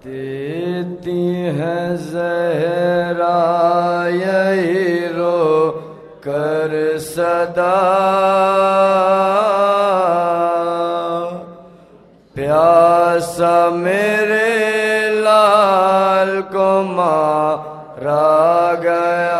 دیتی ہے زہرا یہی رو کر صدا، پیاسا میرے لال کو مارا گیا۔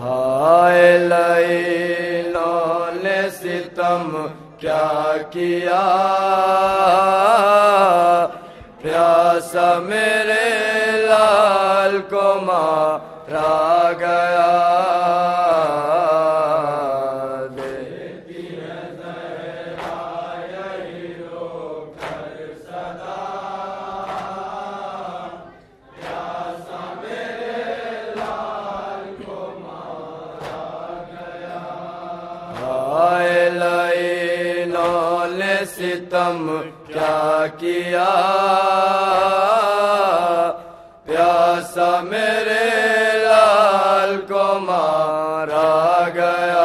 ہائے لیلوں نے ستم کیا کیا، پیاسا میرے لال کو مارا گیا۔ ہائے لیلوں نے ستم کیا کیا، پیاسا میرے لال کو مارا گیا۔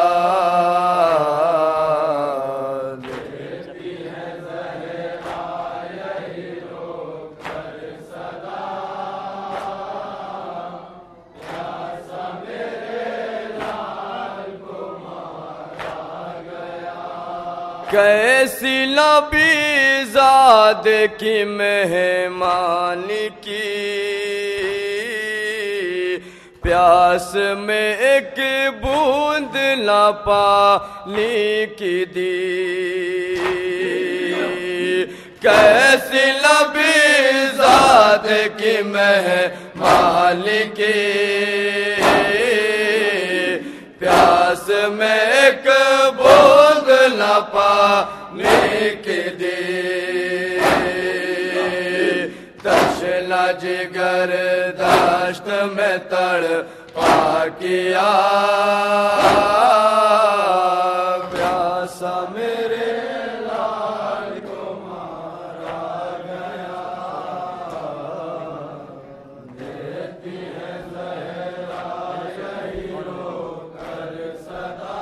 کیسی نبی زاد کی مہمانی کی، پیاس میں ایک بوند نہ پانی کی دی۔ کیسی نبی زاد کی مہمانی کی، پیاس میں ایک بوند نہ پانی کی دی۔ تشنا جگر دشت میں تڑپا کیا، پیاسا میرے لال کو مارا گیا۔ دیتی ہے زہرا یہی رو کر صدا،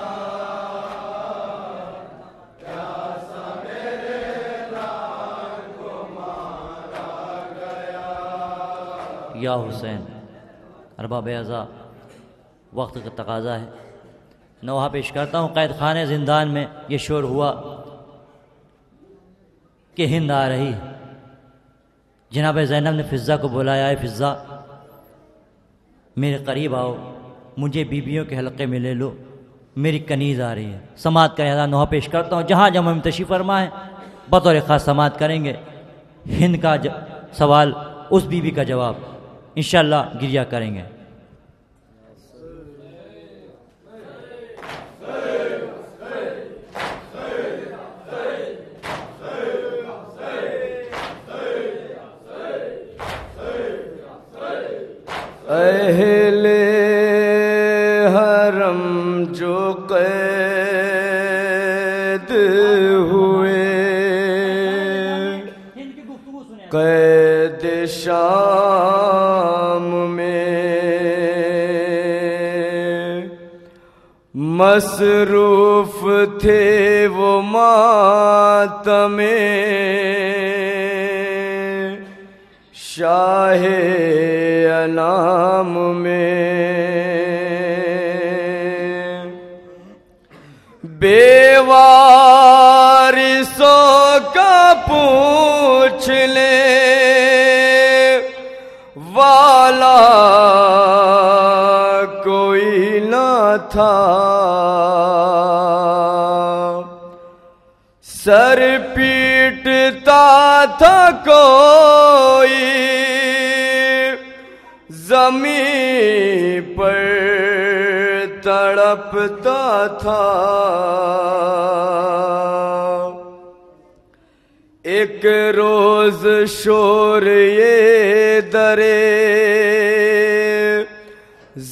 پیاسا میرے لال کو مارا گیا۔ یا حسین، ارباب اعضاء، وقت کا تقاضا ہے، نوحہ پیش کرتا ہوں۔ قید خانے زندان میں یہ شور ہوا کہ ہند آ رہی ہے۔ جناب زینب نے فضہ کو بلایا، اے فضہ میرے قریب آؤ، مجھے بیویوں کے حلقے میں لے لو، میری کنیز آ رہی ہے۔ سماعت کا اعلان نوحہ پیش کرتا ہوں۔ جہاں جہاں ہم تشریف فرما ہے بطور خاص سماعت کریں گے۔ ہند کا سوال، اس بیوی کا جواب انشاءاللہ گریہ کریں گے۔ اہل حرم جو قید ہوئے، قید شام میں مصروف تھے وہ ماتم شاہ انام میں، بے وارثوں کا پوچھ لے والا کوئی نہ تھا، سر پیٹتا تھا کوئی زمین پر تڑپتا تھا، ایک روز شور یہ درے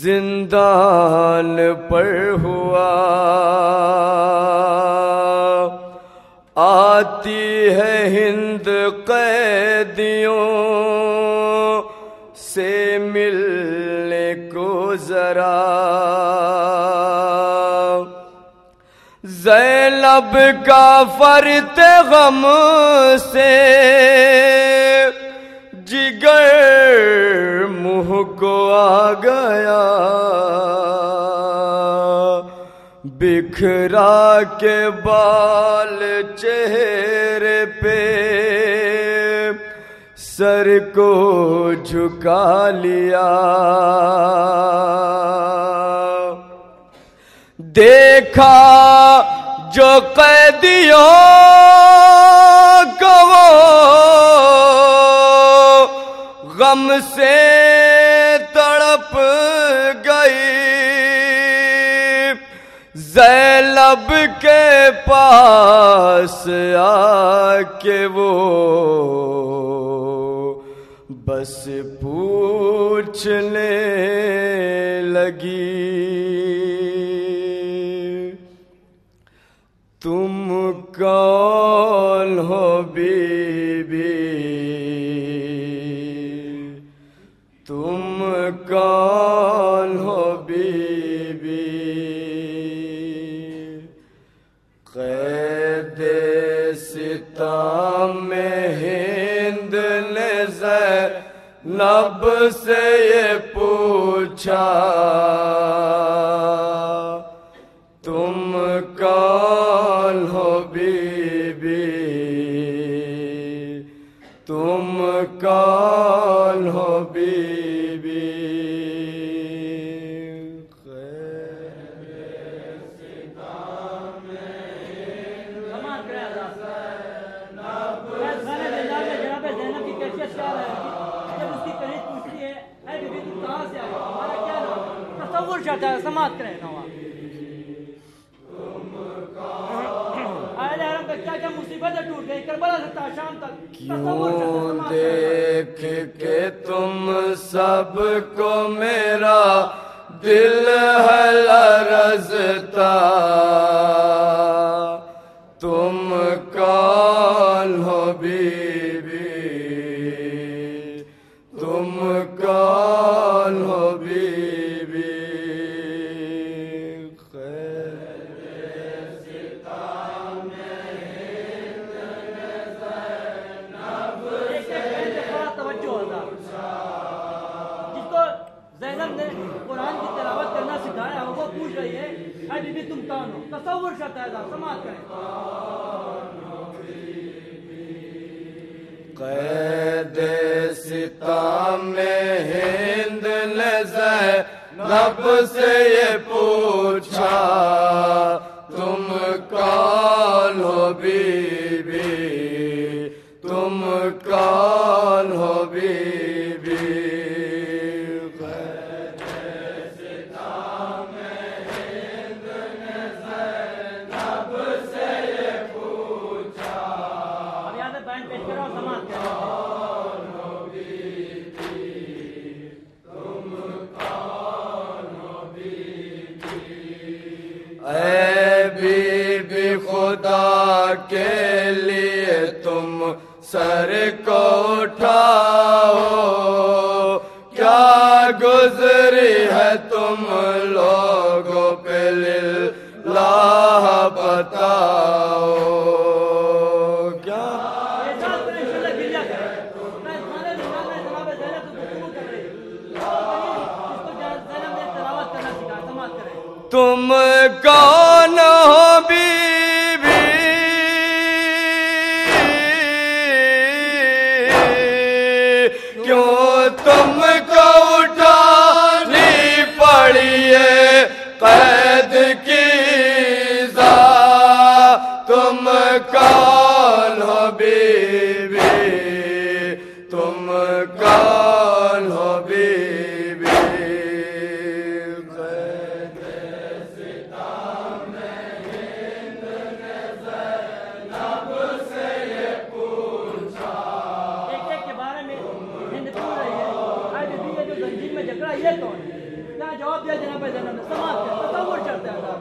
زندان پر ہوا، آتی ہے ہند قیدیوں سے ملنے کو ذرا، زینب کا فرط غم سے جگر منہ کو آ گیا، بکھرا کے بال چہرے پہ سر کو جھکا لیا، دیکھا جو قیدیوں کو وہ غم سے تڑپ گئی، زینب کے پاس آ کے وہ بس پوچھنے لگی، تم کون ہو بی بی، تم کون ہو بی بی، قید ستم میں ہند نے زینب سے یہ پوچھا، تم کون ہو بی بی، تم کون ہو بی بی، سماعت کریں نواز کیا کیا مصیبتیں ٹوٹ گئی کربلا سے تا شام تک، کیوں دیکھ کے تم سب کو میرا دل ہے لرزتا، تم کون ہو بی بی، تم کون ہو بی بی، زینب نے قرآن کی تلاوت کرنا سکھایا ہو، وہ پوچھ رہی ہے اے بی بی تم کون ہو، تصور شرط ہے، سماعت کریں، قید ستم میں ہند نے زینب سے یہ پوچھا، تم کون ہو بی بی، تم کون ہو بی بی، اے بی بی خدا کے لیے تم سر کو اٹھاؤ، کیا گزری ہے تم لوگوں پہ للہ بتاؤ، کیا تم کون ہو بی بی، کیوں تم کو اٹھانی پڑی ہے قید کی ذا، تم کون ہو بی بی، تم کون ہو بی بی، یہ کون ہے؟ کیا جواب دیا جناب زینب نے؟ سماعت کریں، تصور کرتے ہیں صاحب،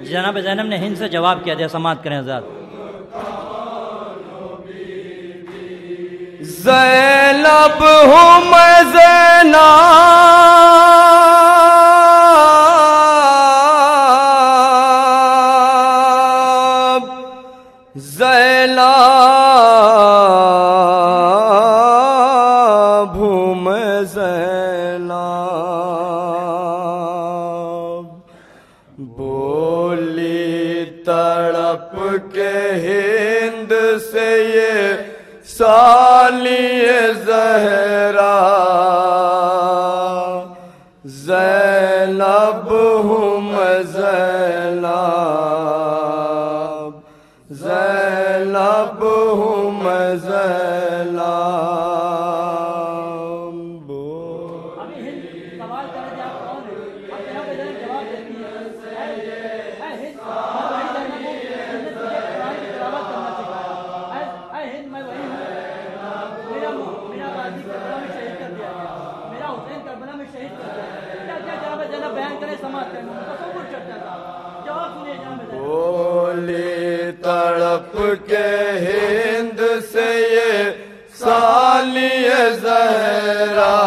جناب زینب نے ہند سے جواب کیا دیا، سماعت کریں حضرات۔ زینب ہوں میں زینب، زینب ہوں میں زینب، بولی تڑپ کے ہند سے یہ سالی زہرا، زینب ہوں میں زینب، زینب ہوں میں زینب۔ ابھی ہند سوال کر رہے تھے آپ کون ہیں؟ اب جناب زینب جواب دیتی ہے، اے ہند میں وہی زینب ہوں جس نے تجھے قرآن کی تلاوت کرنا سکھایا، اے ہند میں وہی ہوں، میرا غازی کربلا میں شہید کر دیا گیا، میرا حسین کربلا میں شہید کر دیا گیا۔ کیا کیا جناب زینب بیان کریں، سماعت کریں، تصور چڑھتا تھا، جواب سنیے جناب زینب۔ بولی تڑپ کے ہند سے یہ سالی زہرا،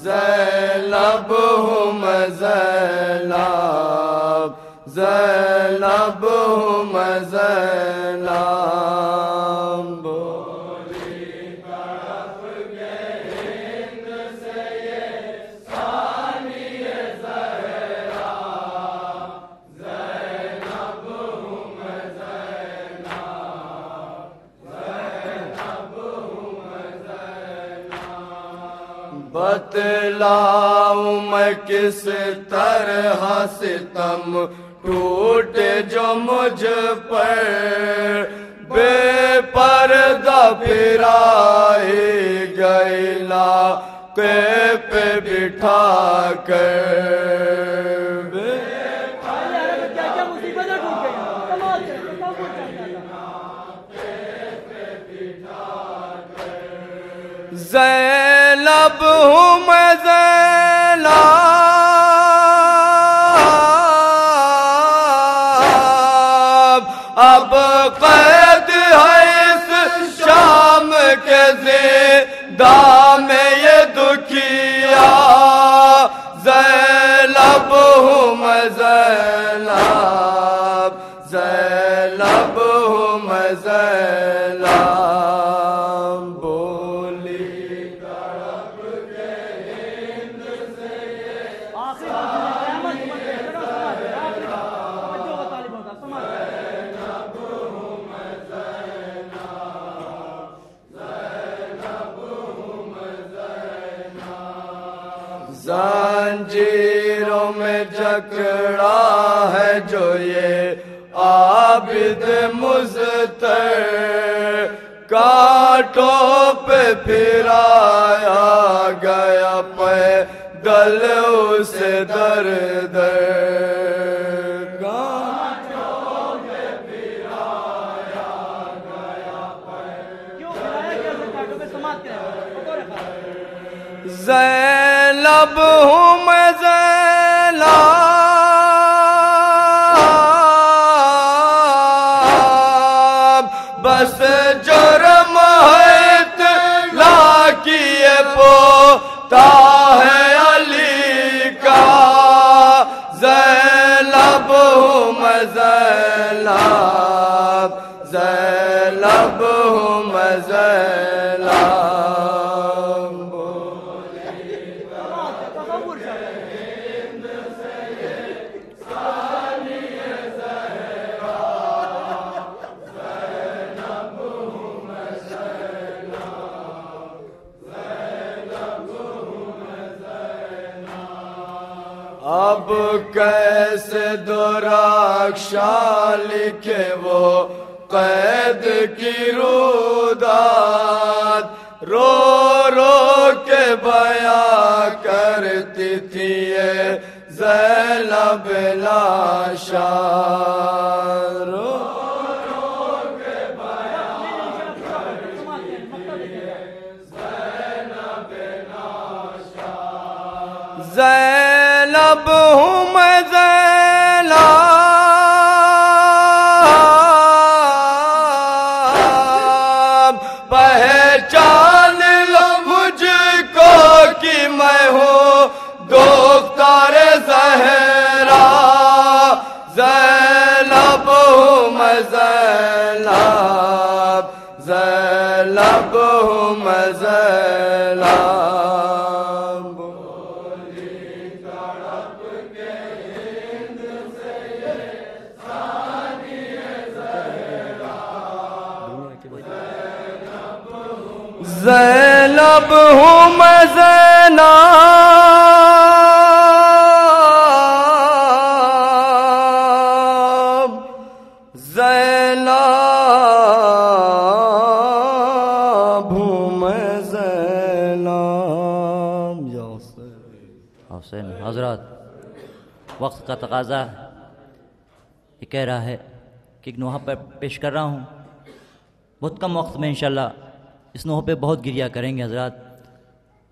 زینب ہوں میں زینب، زینب ہوں میں زینب۔ بولی تڑپ کے ہند سے یہ سالی زہرا، زینب ہوں میں زینب، زینب ہوں میں زینب۔ بتلاؤں میں کس طرح ستم ٹوٹے جو مجھ پر، بے پردہ پھرائی گئی لاقے پہ بٹھا کر، کیا کیا مصیبتیں ٹوٹ گئی، سماعت کریں، تصور چڑھتا تھا۔ زینب ہوں میں زینب، اب قید ہے اس شام کے زنداں میں یہ دکھیا، زینب ہوں میں زینب، زینب ہوں میں زینب۔ بولی تڑپ کے ہند سے یہ آخری بات سنیں، قیامت کی مت کریں، چلو سماعت کریں، آخری بات، توجہ کا طالب ہوتا، سماعت کریں۔ زنجیروں میں جکڑا ہے جو یہ عابد مضطر، کانٹوں پہ پھرایا گیا پیدل اسے در در، کیوں پھرایا گیا اسے کانٹوں پہ، سماعت کریں، بطور خاص۔ زینب ہوں میں زینب، بس جرم ہے اطلاع کیے پوتا ہے علی کا، زینب ہوں میں زینب، زینب ہوں میں زینب۔ تصور چڑھتا اب کیسے دوراخشاں لکھے وہ قید کی رودات، رو رو کے بیاں کرتی تھی یہ زینب لاشار، رو رو کے بیاں زینب ہوں میں زینب، زینب ہوں میں زینب، زینب ہوں میں زینب۔ زینب ہوں میں زینب، زینب ہوں میں زینب۔ یا حسین حضرات، وقت کا تقاضا یہ کہہ رہا ہے کہ ایک نوحہ پر پیش کر رہا ہوں۔ بہت کم وقت میں انشاءاللہ اس نوحہ پہ بہت گریہ کریں گے حضرات۔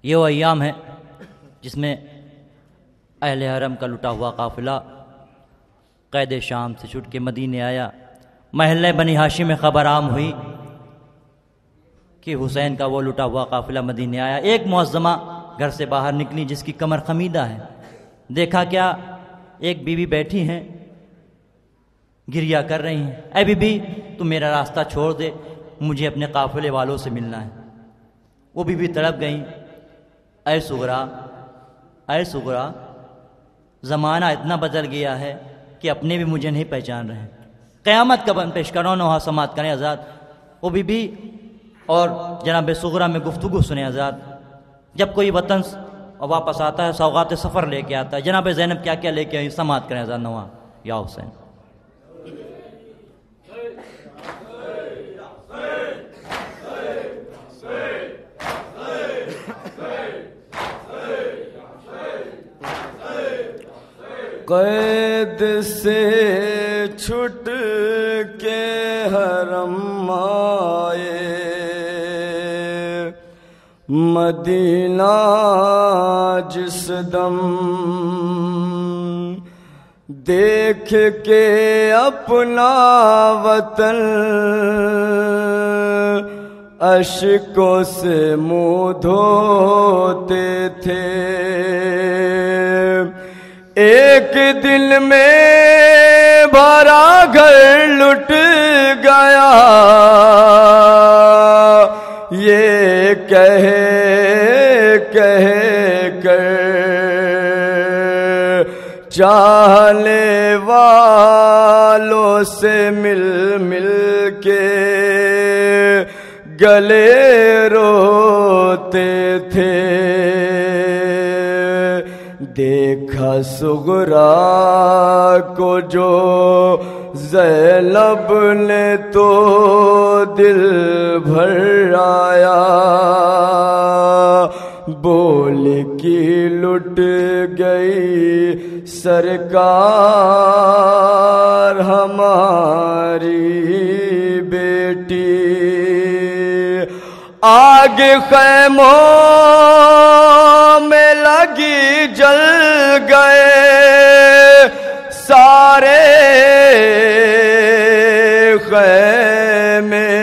یہ وہ ایام ہے جس میں اہل حرم کا لٹا ہوا قافلہ قید شام سے چھوٹ کے مدینے آیا۔ محلہ بنی ہاشم میں خبر عام ہوئی کہ حسین کا وہ لٹا ہوا قافلہ مدینے آیا۔ ایک معظمہ گھر سے باہر نکلی جس کی کمر خمیدہ ہے۔ دیکھا کیا، ایک بیوی بیٹھی ہیں، گریہ کر رہی ہیں، اے بی بی تم میرا راستہ چھوڑ دے، مجھے اپنے قافلے والوں سے ملنا ہے۔ وہ بی بی تڑپ گئیں، اے صغرا، اے صغرا، زمانہ اتنا بدل گیا ہے کہ اپنے بھی مجھے نہیں پہچان رہے ہیں۔ قیامت کا بن پیش کرو، نوحہ سماعت کریں حضرات۔ وہ بی بی اور جناب صغرا میں گفتگو سنیں حضرات۔ جب کوئی وطن واپس آتا ہے سوغات سفر لے کے آتا ہے، جناب زینب کیا کیا لے کے آئی، سماعت کریں حضرات نوحہ۔ یا حسین قید سے چھٹ کے حرم آئے، مدینہ جس دم دیکھ کے اپنا وطن، اشکوں سے منہ دھوتے تھے۔ ایک دل میں بھرا گھر لٹ گیا، یہ کہہ کر چاہنے والوں سے مل مل کے گلے روتے تھے۔ دیکھا صغرا کو جو زینب نے تو دل بھر آیا، بول کی لٹ گئی سرکار ہماری بیٹی۔ آگ خیموں میں لگی جل گئے سارے خیمے،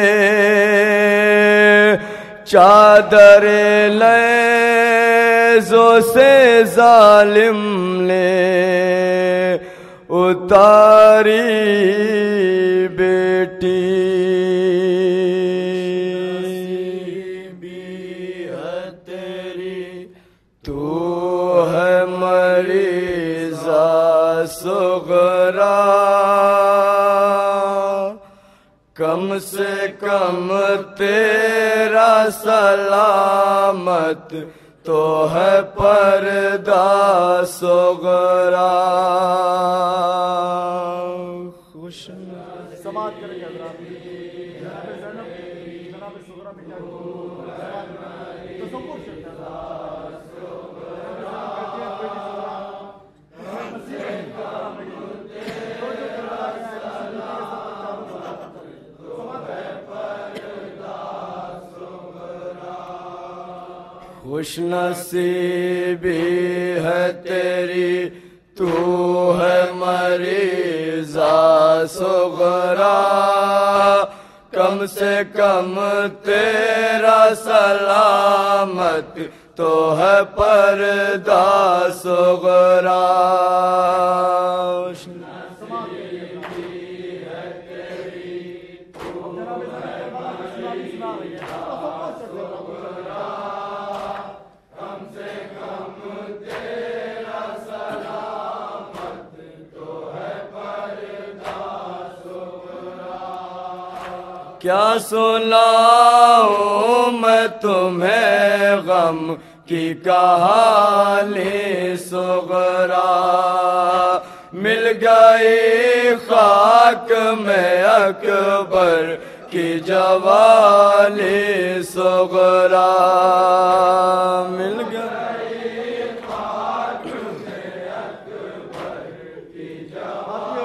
چادر لیزوں سے ظالم نے اتاری بیٹی۔ صغرا کم سے کم تیرا سلامت تو ہے پردہ صغرا۔ خوش سماعت کریں گے حضرات۔ جناب زینب، جناب صغرا میں کیا تصور سے خوش نصیبی ہے تیری تو ہے مریضہ صغرا، کم سے کم تیرا سلامت تو ہے پردہ صغرا۔ سماعت کریں گے اب جناب کربلا کی سنائی سنا رہی ہے کیا سناؤں میں تمہیں غم کی کہانی صغرا، مل گئی خاک میں اکبر کی جوانی صغرا، مل گئی خاک میں اکبر کی جوانی،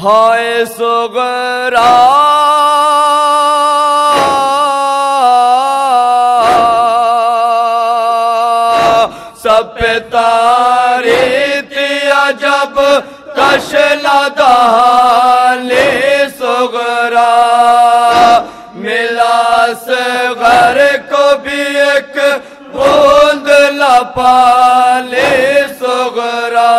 ہائے صغرا سب پہ تاری تھی عجب کشلا دہانی صغرا، ملا صغر کو بھی ایک بوند نہ پالی صغرا،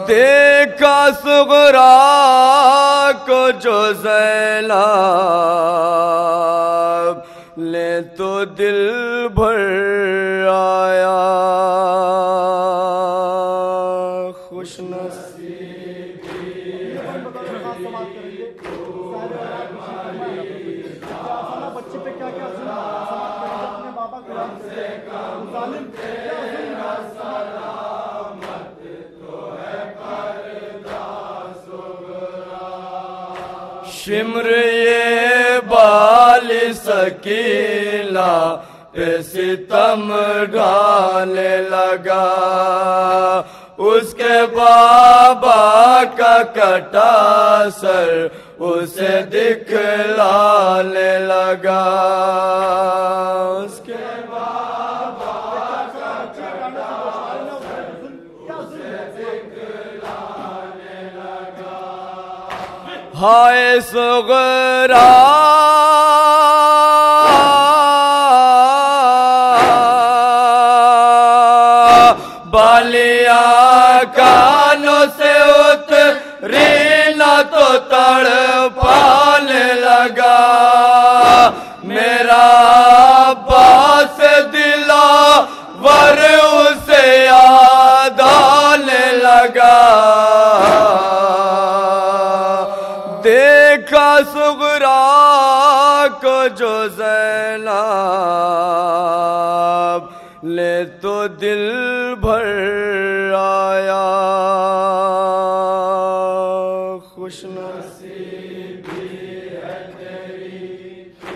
دیکھا صغرا کو جو زینب لے تو دل بھر آیا، خوش نصیبی بچے پہ کیا کیا اپنے بابا شمر یہ بال سکینہ پہ ستم ڈھانے لگا، اس کے بابا کا کٹا سر اسے دکھلانے لگا، اس کے بابا کا کٹا ہائے صغرا بالیا کانوں سے اتری نہ تو تڑپانے لگا، میرا عباس دلا ور اسے یاد آنے لگا، دیکھا صغرا کو جو زینب لے تو دل بھر آیا، خوش نصیبی ہے تیری تو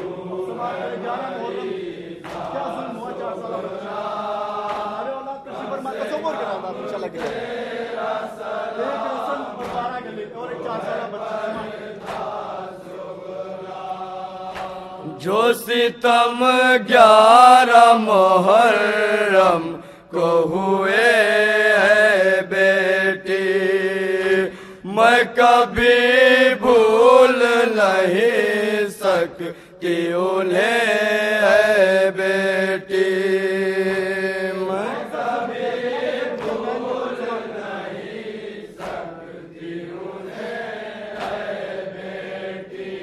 جو ستم 11 محرم کو ہوئے ہے بیٹی، میں کبھی بھول نہیں سکتی انہیں ہے بیٹی، میں کبھی بھول نہیں سکتی انہیں ہے بیٹی،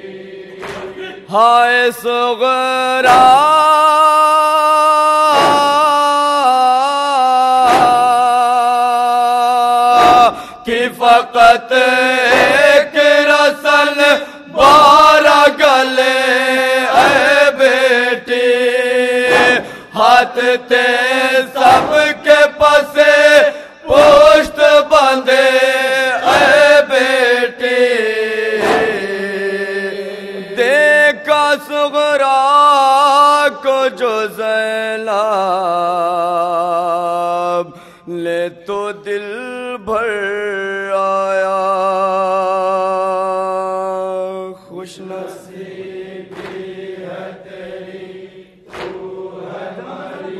ہائے صغرا کہ فقط ایک رسل 12 گلے اے بیٹی، ہاتھ تھے سب کے پسے پشت بندے اے بیٹی، دیکھا صغرا کو جو زینب لے تو دل بھر آیا، خوش نصیبی ہے تیری تو ہے ہماری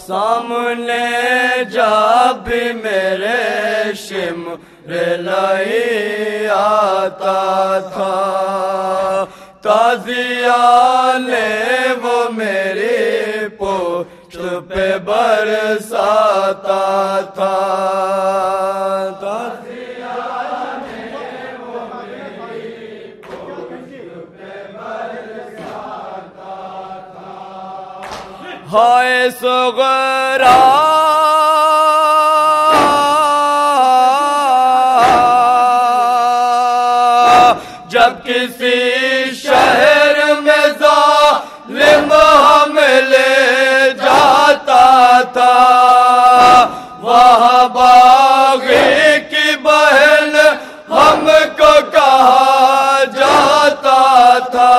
سامنے جا بھی میرے شمر نہیں آتا تھا، تازیانے وہ میری پشت پہ برساتا تھا، ہائے صغرا جب کسی شہر میں ظالم ہم لے جاتا تھا، وہاں باغی کی بہن ہم کو کہا جاتا تھا،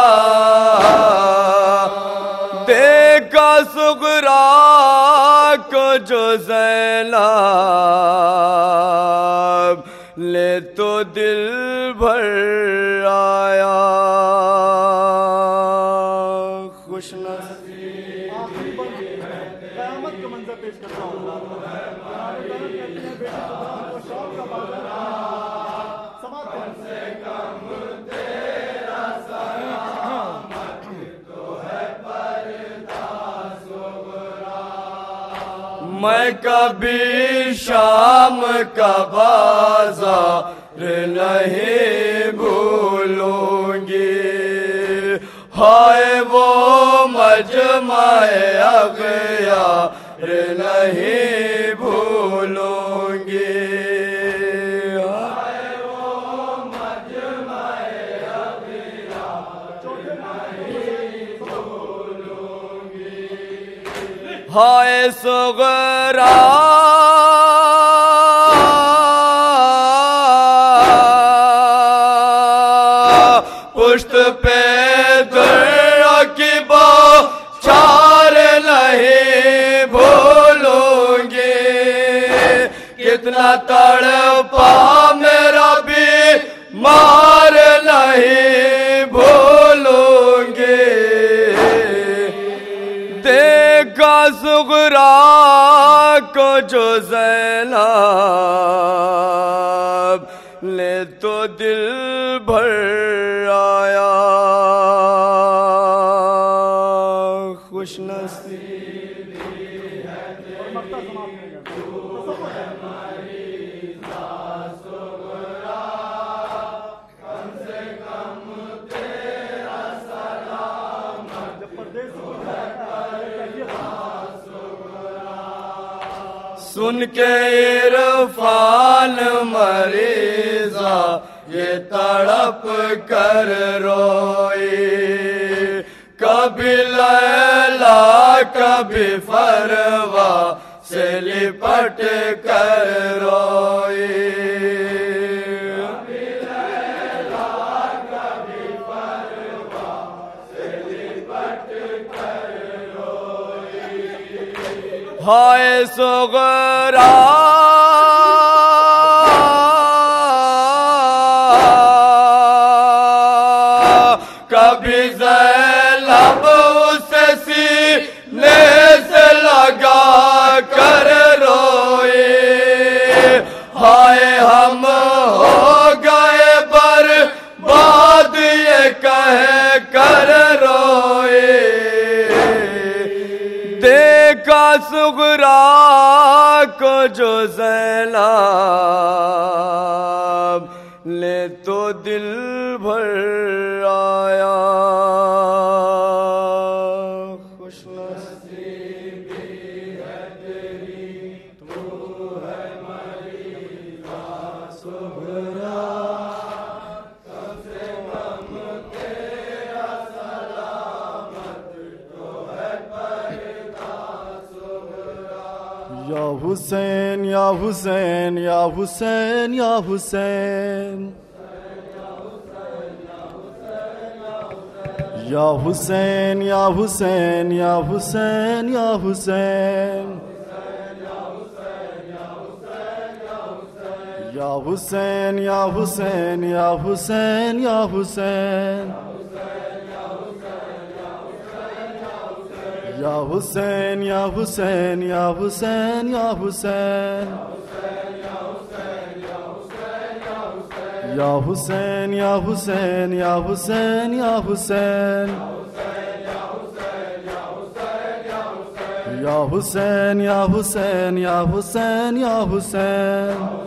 دیکھا صغرا کو جو زینب لے تو دل بھر آیا، خوش نصیب آخری بات قیامت کا منظر پیش کرتا ہوں۔ کہتی ہیں بیٹی صغرا کو شوق کا بازار سماعت کریں۔ میں کبھی شام کا بازار نہیں بھولوں گی، ہائے وہ مجمع اغیار نہیں بھولوں گی، ہائے وہ مجمع اغیار نہیں بھولوں گی، ہائے صغرا پشت پہ دریا کی بوچھار نہیں بھولوں گی، کتنا تڑپا میرا بھی مار نہیں بھولوں گی، دیکھا صغرا کو جو زینب لے تو دل بھر آیا، خوش نصیبی ہے مقطع سماعت کریں گے۔ تصور ہے جب پردیس سے کوئی کیفیت سن کے عرفان مریضا یہ تڑپ کر روئی، کبھی لیلا کبھی فروا سے لپٹ کر روئی، کبھی لیلا کبھی فروا سے لپٹ کر روئی، ہائے صغرا کبھی زینب اسے سینے سے لگا کر روئی، ہائے ہم ہو گئے برباد یہ کہہ کر روئی، دیکھا صغرا کو جو زینب لے تو دل بھر آیا، خوش نصیبی ہے تیری تو ہے مریضا صغرا، کم سے کم تیرا سلامت تو ہے پردہ صغرا، یا حسین یا حسین یا حسین یا حسین یا حسین یا حسین یا حسین یا حسین یا حسین یا حسین یا حسین یا حسین یا حسین یا حسین یا حسین یا حسین یا حسین یا حسین یا حسین یا حسین یا حسین یا حسین یا حسین یا حسین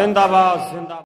زندہ باد زندہ